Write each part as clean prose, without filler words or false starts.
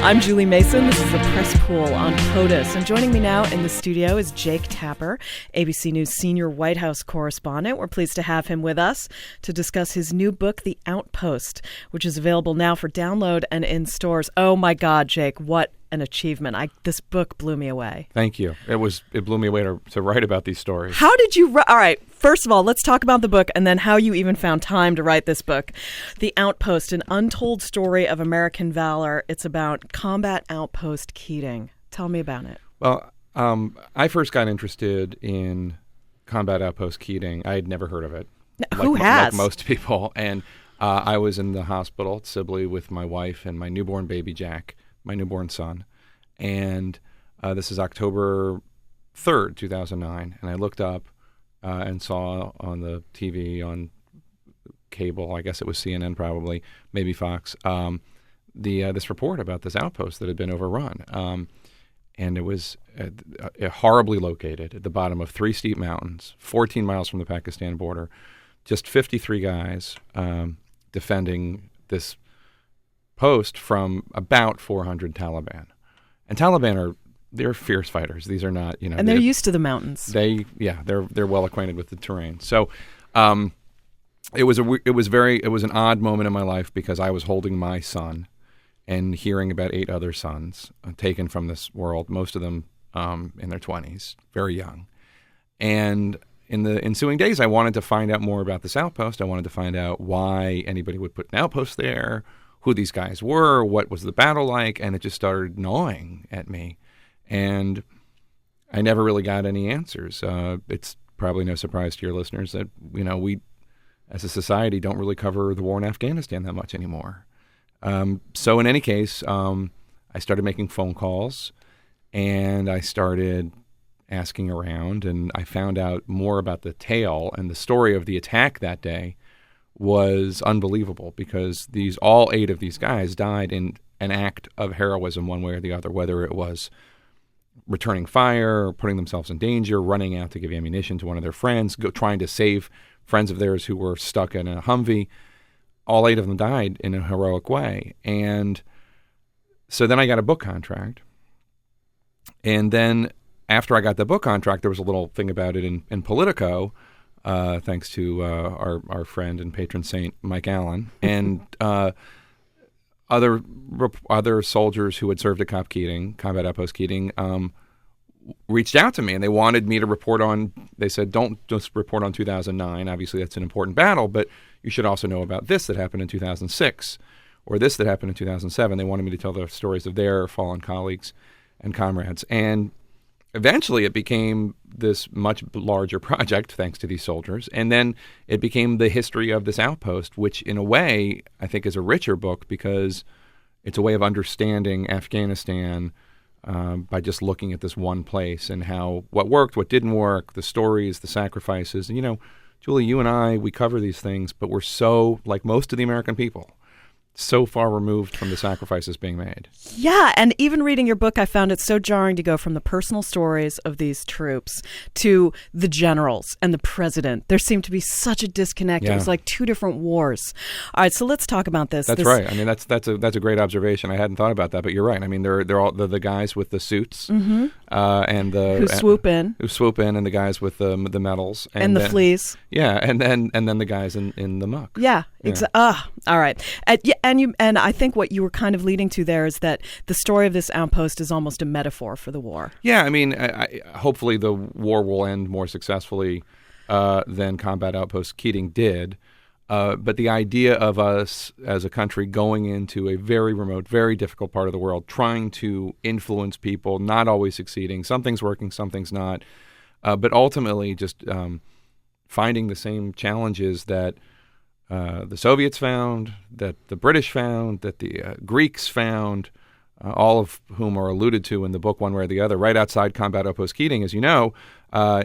I'm Julie Mason. This is the Press Pool on POTUS. And joining me now in the studio is Jake Tapper, ABC News senior White House correspondent. We're pleased to have him with us to discuss his new book, The Outpost, which is available now for download and in stores. Oh, my God, Jake, what an achievement. This book blew me away. Thank you. It blew me away to write about these stories. How did you all right, first of all, let's talk about the book and then how you even found time to write this book. The Outpost, an untold story of American valor. It's about Combat Outpost Keating. Tell me about it. Well, I first got interested in Combat Outpost Keating. I had never heard of it. Who has? Like most people. And I was in the hospital at Sibley with my wife and my newborn baby Jack, my newborn son. And this is October 3rd, 2009. And I looked up and saw on the TV, on cable, I guess it was CNN probably, maybe Fox, this report about this outpost that had been overrun. And it was horribly located at the bottom of 3 steep mountains, 14 miles from the Pakistan border. Just 53 guys defending this post from about 400 Taliban. And Taliban they're fierce fighters. These are not, and they're used to the mountains. They're well acquainted with the terrain. So it was an odd moment in my life because I was holding my son and hearing about 8 other sons taken from this world, most of them in their 20s, very young. And in the ensuing days, I wanted to find out more about this outpost. I wanted to find out why anybody would put an outpost there, who these guys were, what was the battle like, and it just started gnawing at me. And I never really got any answers. It's probably no surprise to your listeners that, we as a society don't really cover the war in Afghanistan that much anymore. So in any case, I started making phone calls and I started asking around, and I found out more about the tale, and the story of the attack that day was unbelievable because all 8 of these guys died in an act of heroism one way or the other, whether it was returning fire, or putting themselves in danger, running out to give ammunition to one of their friends, trying to save friends of theirs who were stuck in a Humvee. All 8 of them died in a heroic way. And so then I got a book contract. And then after I got the book contract, there was a little thing about it in Politico, thanks to our friend and patron saint, Mike Allen, and other soldiers who had served at Combat Outpost Keating, reached out to me, and they wanted me to report on. They said, "Don't just report on 2009. Obviously, that's an important battle, but you should also know about this that happened in 2006, or this that happened in 2007." They wanted me to tell the stories of their fallen colleagues and comrades, and eventually, it became this much larger project, thanks to these soldiers. And then it became the history of this outpost, which in a way, I think is a richer book because it's a way of understanding Afghanistan by just looking at this one place and what worked, what didn't work, the stories, the sacrifices. And, Julie, you and I, we cover these things, but we're so, like most of the American people, so far removed from the sacrifices being made. Yeah, and even reading your book, I found it so jarring to go from the personal stories of these troops to the generals and the president. There seemed to be such a disconnect. Yeah. It was like 2 different wars. All right, so let's talk about this. That's right. I mean, that's a great observation. I hadn't thought about that, but you're right. I mean, they're all the guys with the suits, mm-hmm. And who swoop in, and the guys with the medals and the fleas. Yeah, and then the guys in the muck. Yeah. All right. And I think what you were kind of leading to there is that the story of this outpost is almost a metaphor for the war. Yeah, I mean, hopefully the war will end more successfully than Combat Outpost Keating did. But the idea of us as a country going into a very remote, very difficult part of the world, trying to influence people, not always succeeding, some things working, some things not, but ultimately just finding the same challenges that the Soviets found, that the British found, that the Greeks found, all of whom are alluded to in the book one way or the other. Right outside Combat Outpost Keating, as you know, are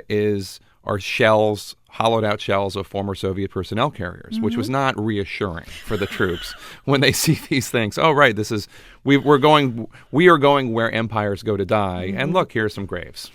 shells, hollowed out shells of former Soviet personnel carriers, mm-hmm. which was not reassuring for the troops when they see these things. Oh, right, we are going where empires go to die, mm-hmm. and look, here's some graves.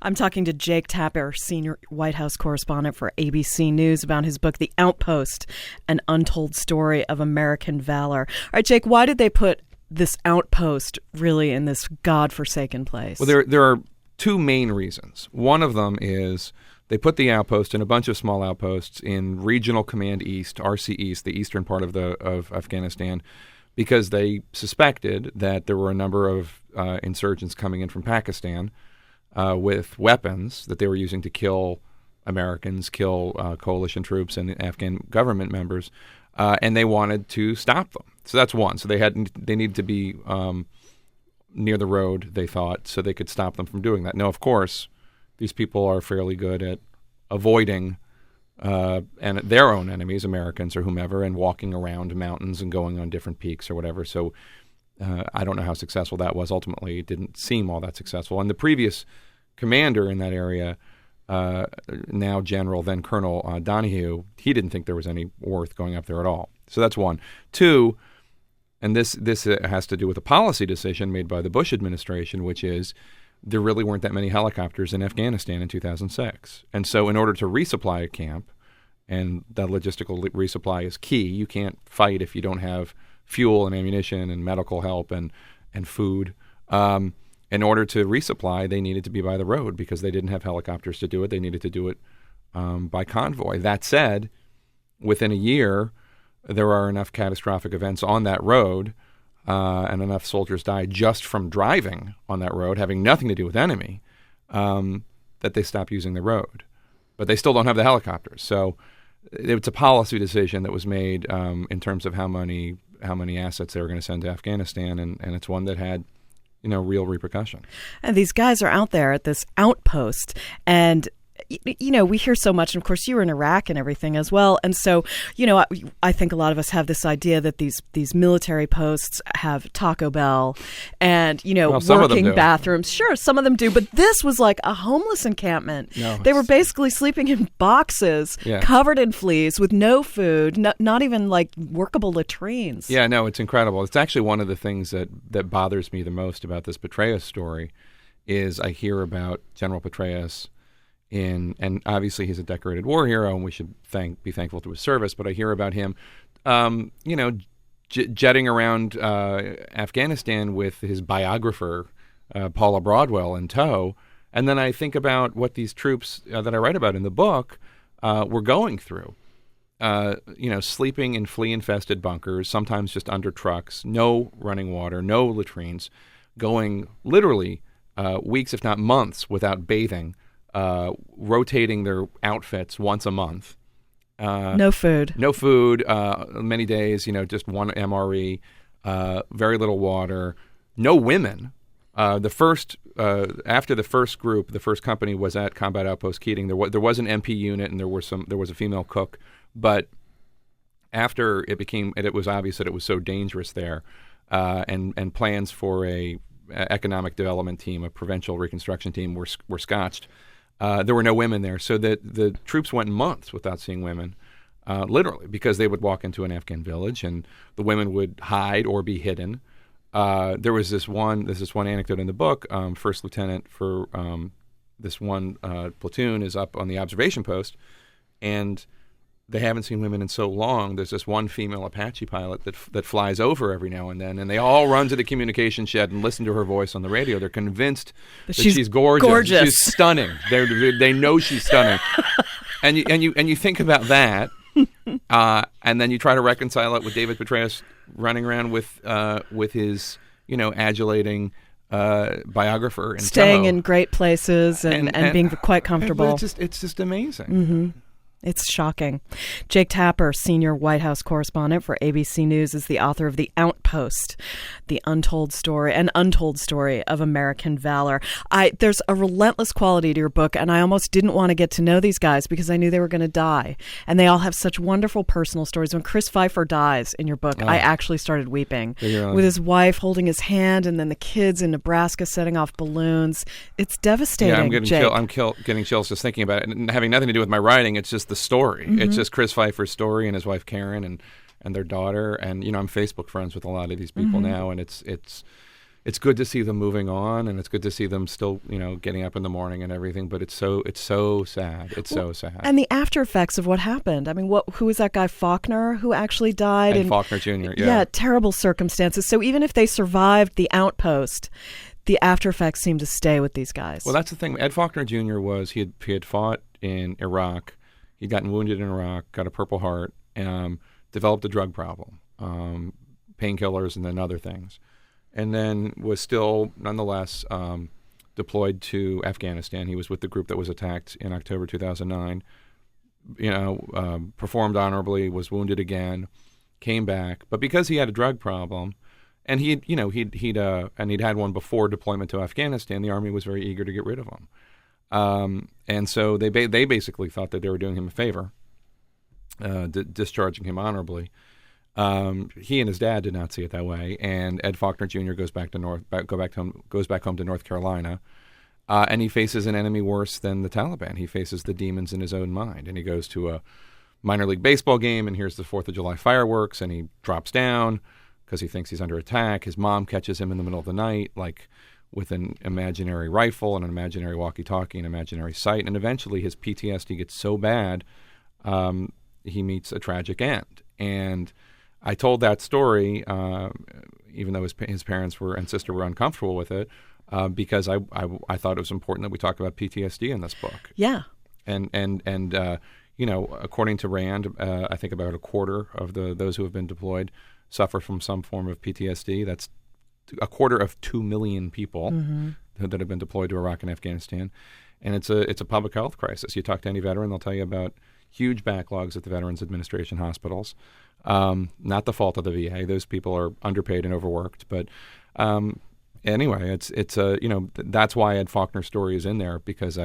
I'm talking to Jake Tapper, senior White House correspondent for ABC News, about his book, The Outpost, An Untold Story of American Valor. All right, Jake, why did they put this outpost really in this godforsaken place? Well, there are two main reasons. One of them is they put the outpost and a bunch of small outposts in Regional Command East, RC East, the eastern part of Afghanistan, because they suspected that there were a number of insurgents coming in from Pakistan with weapons that they were using to kill Americans, kill coalition troops and Afghan government members, and they wanted to stop them. So that's one. So they needed to be near the road, they thought, so they could stop them from doing that. Now, of course, these people are fairly good at avoiding and their own enemies, Americans or whomever, and walking around mountains and going on different peaks or whatever. So I don't know how successful that was. Ultimately, it didn't seem all that successful. And the previous commander in that area, now General, then Colonel Donahue, he didn't think there was any worth going up there at all. So that's one. Two, and this has to do with a policy decision made by the Bush administration, which is there really weren't that many helicopters in Afghanistan in 2006. And so in order to resupply a camp, and that logistical resupply is key, you can't fight if you don't have fuel and ammunition and medical help and food. In order to resupply, they needed to be by the road because they didn't have helicopters to do it. They needed to do it by convoy. That said, within a year, there are enough catastrophic events on that road and enough soldiers died just from driving on that road, having nothing to do with enemy, that they stopped using the road. But they still don't have the helicopters. So it's a policy decision that was made in terms of how many assets they were going to send to Afghanistan, and it's one that had real repercussion. And these guys are out there at this outpost, and we hear so much, and of course you were in Iraq and everything as well. And so, I think a lot of us have this idea that these military posts have Taco Bell and, working bathrooms. Sure, some of them do. But this was like a homeless encampment. No, they were basically sleeping in boxes covered in fleas with no food, not even like workable latrines. Yeah, no, it's incredible. It's actually one of the things that bothers me the most about this Petraeus story is I hear about General Petraeus and obviously he's a decorated war hero, and we should be thankful to his service. But I hear about him, jetting around Afghanistan with his biographer, Paula Broadwell, in tow. And then I think about what these troops that I write about in the book were going through. Sleeping in flea-infested bunkers, sometimes just under trucks, no running water, no latrines, going literally weeks, if not months, without bathing. Rotating their outfits once a month. No food. Many days, just one MRE, very little water, no women. After the first group, the first company was at Combat Outpost Keating. There was an MP unit and there was a female cook, but after it was obvious that it was so dangerous there, and plans for a economic development team, a provincial reconstruction team were scotched. There were no women there, so the troops went months without seeing women, literally, because they would walk into an Afghan village and the women would hide or be hidden. There's this one anecdote in the book. First lieutenant for this one platoon is up on the observation post, and they haven't seen women in so long. There's this one female Apache pilot that flies over every now and then, and they all run to the communication shed and listen to her voice on the radio. They're convinced that she's gorgeous. She's stunning. They know she's stunning. and you think about that, and then you try to reconcile it with David Petraeus running around with his adulating biographer, staying in great places and being quite comfortable. It's just amazing. Mm-hmm. It's shocking. Jake Tapper, senior White House correspondent for ABC News, is the author of The Outpost, the untold story of American valor. There's a relentless quality to your book, and I almost didn't want to get to know these guys because I knew they were going to die. And they all have such wonderful personal stories. When Chris Pfeiffer dies in your book, I actually started weeping with his wife holding his hand, and then the kids in Nebraska setting off balloons. It's devastating. Yeah, I'm getting chills just thinking about it, and having nothing to do with my writing. It's just the story. Mm-hmm. It's just Chris Pfeiffer's story and his wife Karen and their daughter. And I'm Facebook friends with a lot of these people now, and it's it's good to see them moving on, and it's good to see them still, getting up in the morning and everything. But it's so sad. It's so sad. And the after effects of what happened. I mean, who was that guy Faulkner who actually died? And Faulkner Jr. Yeah, terrible circumstances. So even if they survived the outpost, the after effects seem to stay with these guys. Well, that's the thing. Ed Faulkner Jr. he had fought in Iraq. He'd gotten wounded in Iraq, got a Purple Heart, developed a drug problem, painkillers, and then other things. And then was still, nonetheless, deployed to Afghanistan. He was with the group that was attacked in October 2009. Performed honorably, was wounded again, came back. But because he had a drug problem, and he'd had one before deployment to Afghanistan, the Army was very eager to get rid of him. And so they basically thought that they were doing him a favor, discharging him honorably. He and his dad did not see it that way, and Ed Faulkner Jr. goes back home to North Carolina, and he faces an enemy worse than the Taliban. He faces the demons in his own mind, and he goes to a minor league baseball game, and here's the 4th of July fireworks, and he drops down because he thinks he's under attack. His mom catches him in the middle of the night, like with an imaginary rifle and an imaginary walkie-talkie and imaginary sight, and eventually his PTSD gets so bad, he meets a tragic end. And I told that story, even though his parents and sister were uncomfortable with it, because I thought it was important that we talk about PTSD in this book. Yeah. And according to Rand, I think about a quarter of those who have been deployed suffer from some form of PTSD. That's a quarter of 2 million people that have been deployed to Iraq and Afghanistan, and it's a public health crisis. You talk to any veteran, they'll tell you about huge backlogs at the Veterans Administration hospitals. Not the fault of the VA; those people are underpaid and overworked. But anyway, that's why Ed Faulkner's story is in there, because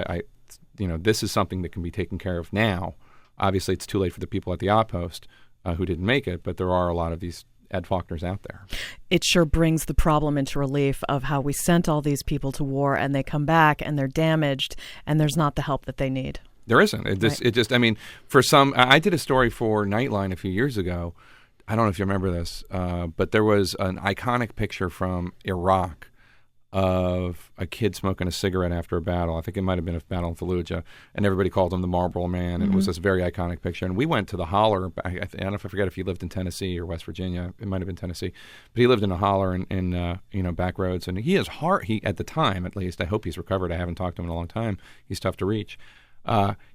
this is something that can be taken care of now. Obviously, it's too late for the people at the Outpost who didn't make it, but there are a lot of these Ed Faulkners out there. It sure brings the problem into relief of how we sent all these people to war and they come back and they're damaged and there's not the help that they need. There isn't. For some, I did a story for Nightline a few years ago. I don't know if you remember this, but there was an iconic picture from Iraq of a kid smoking a cigarette after a battle. I think it might have been a battle in Fallujah, and everybody called him the Marlboro Man. And it was this very iconic picture. And we went to the holler. I don't know if I forget if he lived in Tennessee or West Virginia. It might have been Tennessee, but he lived in a holler in back roads. And he is hard. He, at the time, at least, I hope he's recovered. I haven't talked to him in a long time. He's tough to reach.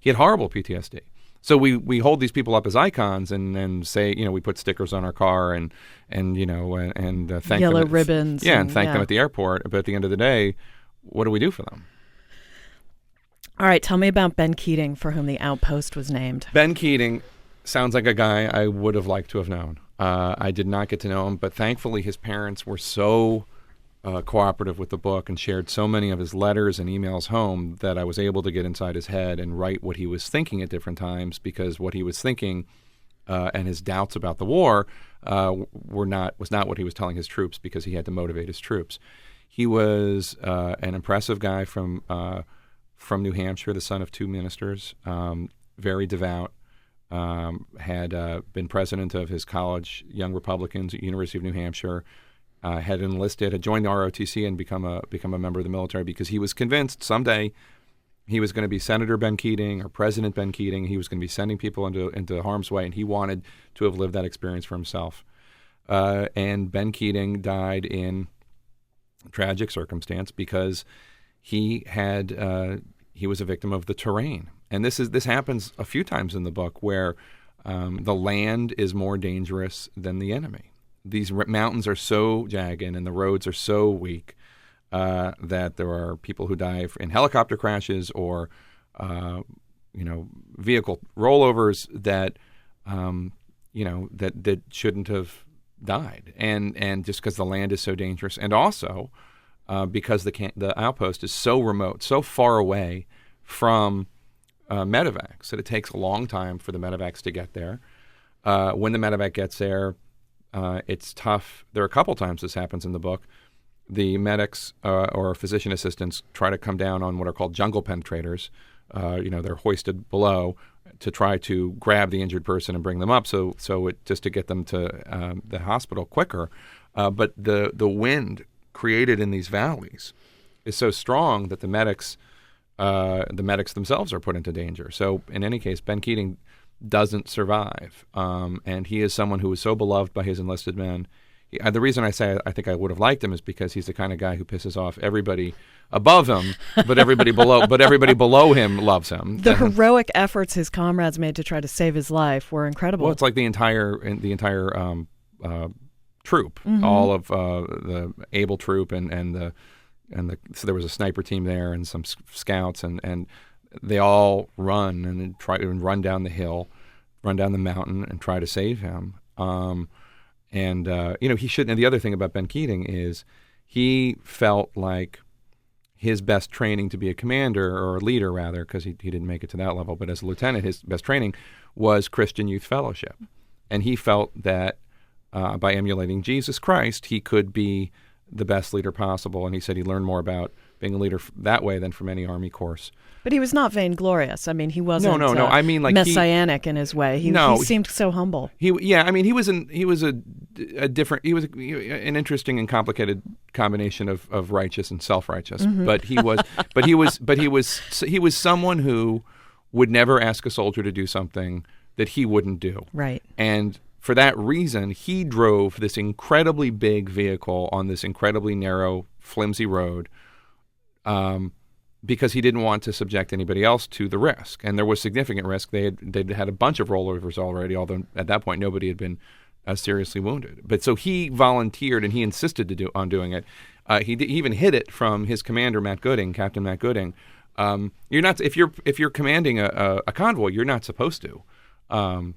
He had horrible PTSD. So we hold these people up as icons and say, we put stickers on our car and thank yellow them. Ribbons. And thank them at the airport. But at the end of the day, what do we do for them? All right, tell me about Ben Keating, for whom the Outpost was named. Ben Keating sounds like a guy I would have liked to have known. I did not get to know him, but thankfully his parents were so cooperative with the book and shared so many of his letters and emails home that I was able to get inside his head and write what he was thinking at different times, because what he was thinking and his doubts about the war was not what he was telling his troops, because he had to motivate his troops. He was an impressive guy from New Hampshire, the son of 2 ministers, very devout, had been president of his college, Young Republicans at University of New Hampshire, had joined the ROTC and become a member of the military, because he was convinced someday he was going to be Senator Ben Keating or President Ben Keating. He was going to be sending people into harm's way, and he wanted to have lived that experience for himself. And Ben Keating died in tragic circumstance because he was a victim of the terrain. And this happens a few times in the book, where the land is more dangerous than the enemy. These mountains are so jagged and the roads are so weak that there are people who die in helicopter crashes or vehicle rollovers that that shouldn't have died, and just because the land is so dangerous, and also because the outpost is so remote, so far away from medevacs, that it takes a long time for the medevacs to get there. When the medevac gets there, it's tough. There are a couple times this happens in the book. The medics or physician assistants try to come down on what are called jungle penetrators. They're hoisted below to try to grab the injured person and bring them up, just to get them to the hospital quicker. But the wind created in these valleys is so strong that the medics themselves are put into danger. So in any case, Ben Keating doesn't survive, and he is someone who was so beloved by his enlisted men. The reason I say I think I would have liked him is because he's the kind of guy who pisses off everybody above him, but everybody below him loves him. The heroic efforts his comrades made to try to save his life were incredible. Well, it's like the entire troop, all of the able troop, and so there was a sniper team there and some scouts, and they all run and try to run down the hill, run down the mountain, and try to save him. He shouldn't. And the other thing about Ben Keating is he felt like his best training to be a commander, or a leader rather, because he didn't make it to that level, but as a lieutenant, his best training was Christian Youth Fellowship. And he felt that by emulating Jesus Christ, he could be the best leader possible. And he said he learned more about being a leader that way than from any Army course. But he was not vainglorious. I mean, he wasn't no. I mean, like messianic in his way. He seemed so humble. He was an interesting and complicated combination of righteous and self-righteous. Mm-hmm. But he was someone who would never ask a soldier to do something that he wouldn't do. Right. And for that reason, he drove this incredibly big vehicle on this incredibly narrow, flimsy road, because he didn't want to subject anybody else to the risk. And there was significant risk. They'd had a bunch of rollovers already, although at that point nobody had been seriously wounded. But so he volunteered and he insisted on doing it. He even hid it from his commander, Captain Matt Gooding. You're not, if you're commanding a convoy, you're not supposed to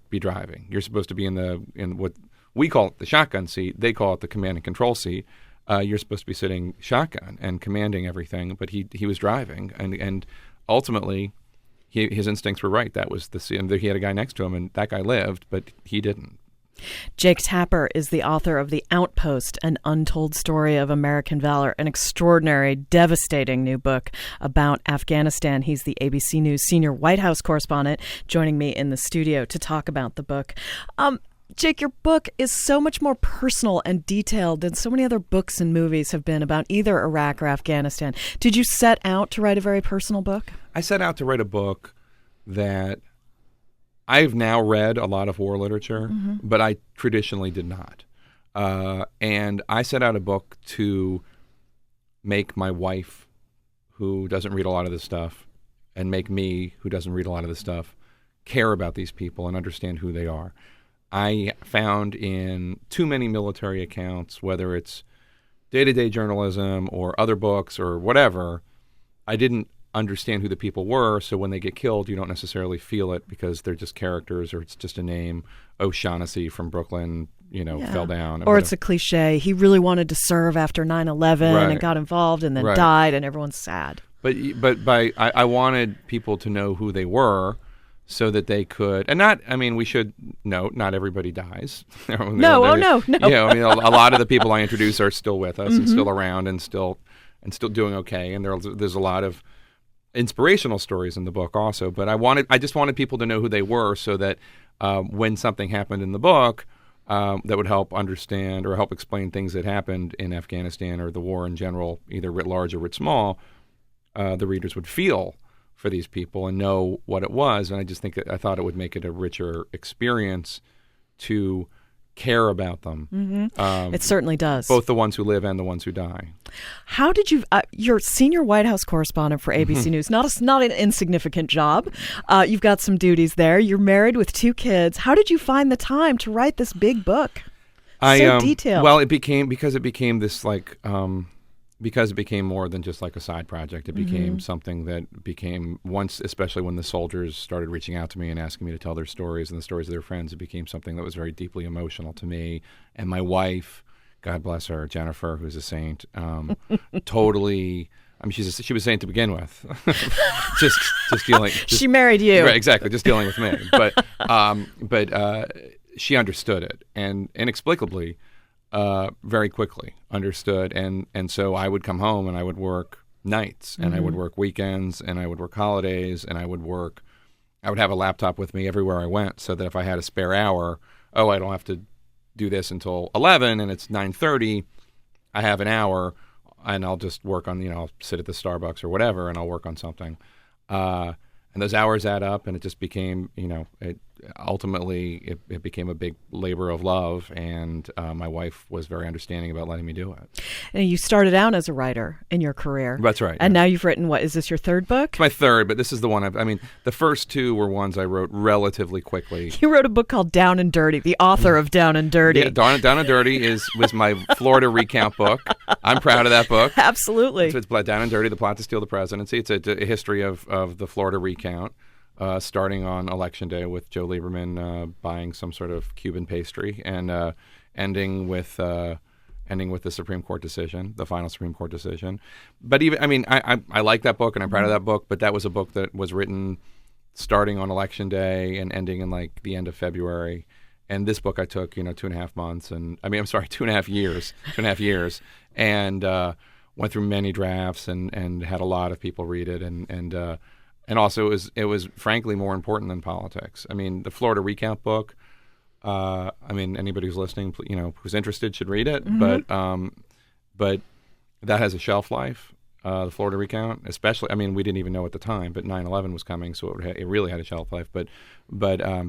be driving. You're supposed to be in what we call it the shotgun seat. They call it the command and control seat. You're supposed to be sitting shotgun and commanding everything, but he was driving, and ultimately his instincts were right. That was and he had a guy next to him, and that guy lived, but he didn't. Jake Tapper is the author of The Outpost, An Untold Story of American Valor, an extraordinary, devastating new book about Afghanistan. He's the ABC News senior White House correspondent, joining me in the studio to talk about the book. Jake, your book is so much more personal and detailed than so many other books and movies have been about either Iraq or Afghanistan. Did you set out to write a very personal book? I set out to write a book that I've now read a lot of war literature, but I traditionally did not. And I set out a book to make my wife, who doesn't read a lot of this stuff, and make me, who doesn't read a lot of this stuff, care about these people and understand who they are. I found in too many military accounts, whether it's day-to-day journalism or other books or whatever, I didn't understand who the people were, so when they get killed, you don't necessarily feel it because they're just characters or it's just a name. O'Shaughnessy from Brooklyn, fell down. Or it's a cliche. He really wanted to serve after 9/11 and got involved and then died, and everyone's sad. But I wanted people to know who they were, so that they could, we should note, not everybody dies. No. A lot of the people I introduce are still with us and still around and still doing okay. And there's a lot of inspirational stories in the book also. But I just wanted people to know who they were, so that when something happened in the book, that would help understand or help explain things that happened in Afghanistan or the war in general, either writ large or writ small, the readers would feel for these people and know what it was. And I thought it would make it a richer experience to care about them. It certainly does. Both the ones who live and the ones who die. How did you, you're senior White House correspondent for ABC News, not an insignificant job. You've got some duties there. You're married with 2 kids. How did you find the time to write this big book? So detailed. Well, because it became this because it became more than just like a side project. It became something that became, once, especially when the soldiers started reaching out to me and asking me to tell their stories and the stories of their friends, it became something that was very deeply emotional to me. And my wife, God bless her, Jennifer, who's a saint, totally, she was a saint to begin with. just dealing. She married you. Right, exactly, just dealing with me. But she understood it, and inexplicably, very quickly understood, and so I would come home and I would work nights and I would work weekends and I would work holidays and I would have a laptop with me everywhere I went, so that if I had a spare hour, I don't have to do this until 11 and it's 9:30, I have an hour. and I'll just work on, I'll sit at the Starbucks or whatever, and I'll work on something. And those hours add up, and it just became, ultimately it became a big labor of love, and my wife was very understanding about letting me do it. And you started out as a writer in your career. That's right. And now you've written, is this your third book? It's my third, but this is the one the first two were ones I wrote relatively quickly. You wrote a book called Down and Dirty, the author of Down and Dirty. Yeah, Down and Dirty was my Florida recount book. I'm proud of that book. Absolutely. It's Down and Dirty, The Plot to Steal the Presidency. It's a history of the Florida recount. Starting on Election Day with Joe Lieberman buying some sort of Cuban pastry, and ending with the Supreme Court decision, the final Supreme Court decision. But I like that book, and I'm proud of that book. But that was a book that was written starting on Election Day and ending in like the end of February. And this book I took 2.5 months, 2.5 years, 2.5 years, and went through many drafts and had a lot of people read it, and also it was frankly more important than politics. The Florida recount book. Anybody who's listening, who's interested should read it. Mm-hmm. But that has a shelf life. The Florida recount, especially. We didn't even know at the time, but 9/11 was coming, so it really had a shelf life. But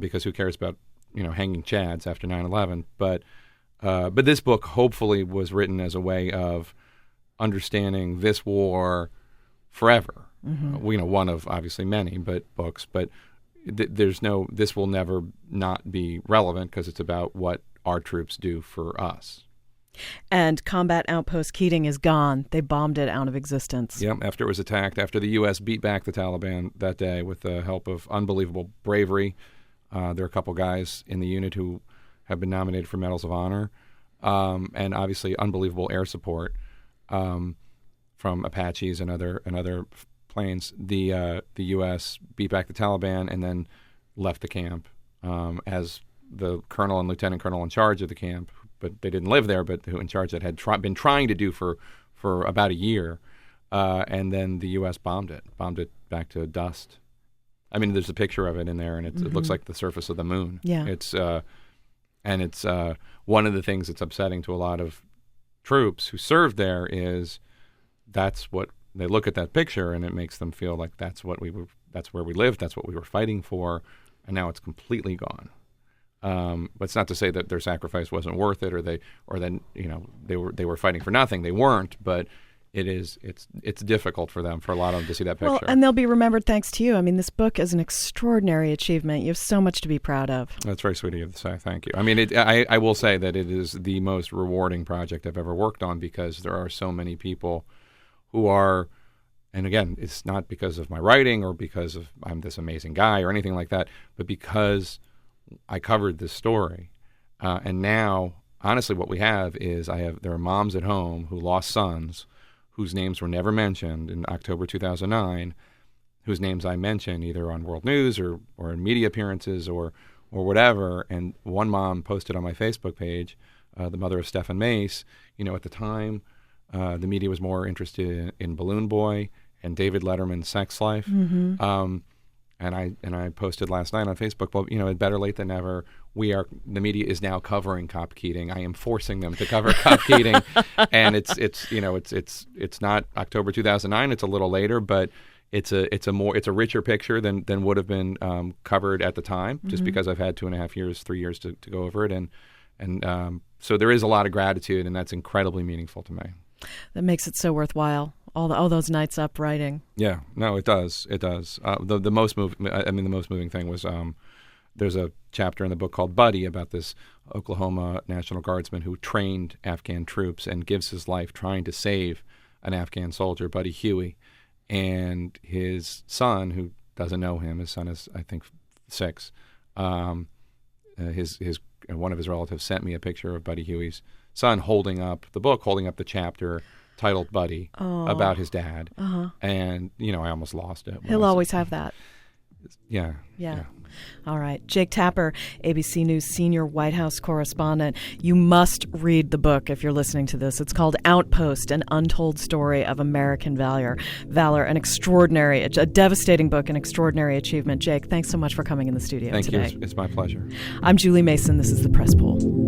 because who cares about hanging chads after 9/11? But this book hopefully was written as a way of understanding this war forever. Mm-hmm. One of obviously many books, but this will never not be relevant because it's about what our troops do for us. And combat outpost Keating is gone. They bombed it out of existence. Yep, after it was attacked, after the U.S. beat back the Taliban that day with the help of unbelievable bravery. There are a couple guys in the unit who have been nominated for Medals of Honor, and obviously unbelievable air support from Apaches and other planes. The U.S. beat back the Taliban and then left the camp as the colonel and lieutenant colonel in charge of the camp, but they didn't live there, but who in charge that had been trying to do for about a year, and then the U.S. bombed it back to dust. There's a picture of it in there, and it looks like the surface of the moon. Yeah, it's one of the things that's upsetting to a lot of troops who served there is that's what they look at that picture, and it makes them feel like that's where we lived, that's what we were fighting for, and now it's completely gone. But it's not to say that their sacrifice wasn't worth it, or they were fighting for nothing. They weren't, but it's difficult for a lot of them to see that picture. Well, and they'll be remembered thanks to you. This book is an extraordinary achievement. You have so much to be proud of. That's very sweet of you to say. Thank you. I will say that it is the most rewarding project I've ever worked on because there are so many people who are, and again, it's not because of my writing or because of I'm this amazing guy or anything like that, but because I covered this story. And now, honestly, what we have is there are moms at home who lost sons whose names were never mentioned in October 2009, whose names I mention either on World News or in media appearances or whatever. And one mom posted on my Facebook page, the mother of Stephen Mace, at the time, the media was more interested in Balloon Boy and David Letterman's sex life. Mm-hmm. And I posted last night on Facebook, well, better late than never. The media is now covering Cop Keating. I am forcing them to cover Cop Keating, and it's not October 2009. It's a little later, but it's a richer picture than would have been covered at the time, just because I've had 2.5 years, 3 years to go over it, and so there is a lot of gratitude, and that's incredibly meaningful to me. That makes it so worthwhile. All those nights up writing. Yeah, no, it does. It does. The most moving thing was there's a chapter in the book called Buddy about this Oklahoma National Guardsman who trained Afghan troops and gives his life trying to save an Afghan soldier, Buddy Huey, and his son, who doesn't know him. His son is, I think, 6. His one of his relatives sent me a picture of Buddy Huey's son holding up the chapter titled Buddy about his dad. Uh-huh. And, I almost lost it. He'll always have that. Yeah. All right. Jake Tapper, ABC News senior White House correspondent. You must read the book if you're listening to this. It's called Outpost, An Untold Story of American Valor, a devastating book, an extraordinary achievement. Jake, thanks so much for coming in the studio today. Thank you. It's my pleasure. I'm Julie Mason. This is The Press Pool.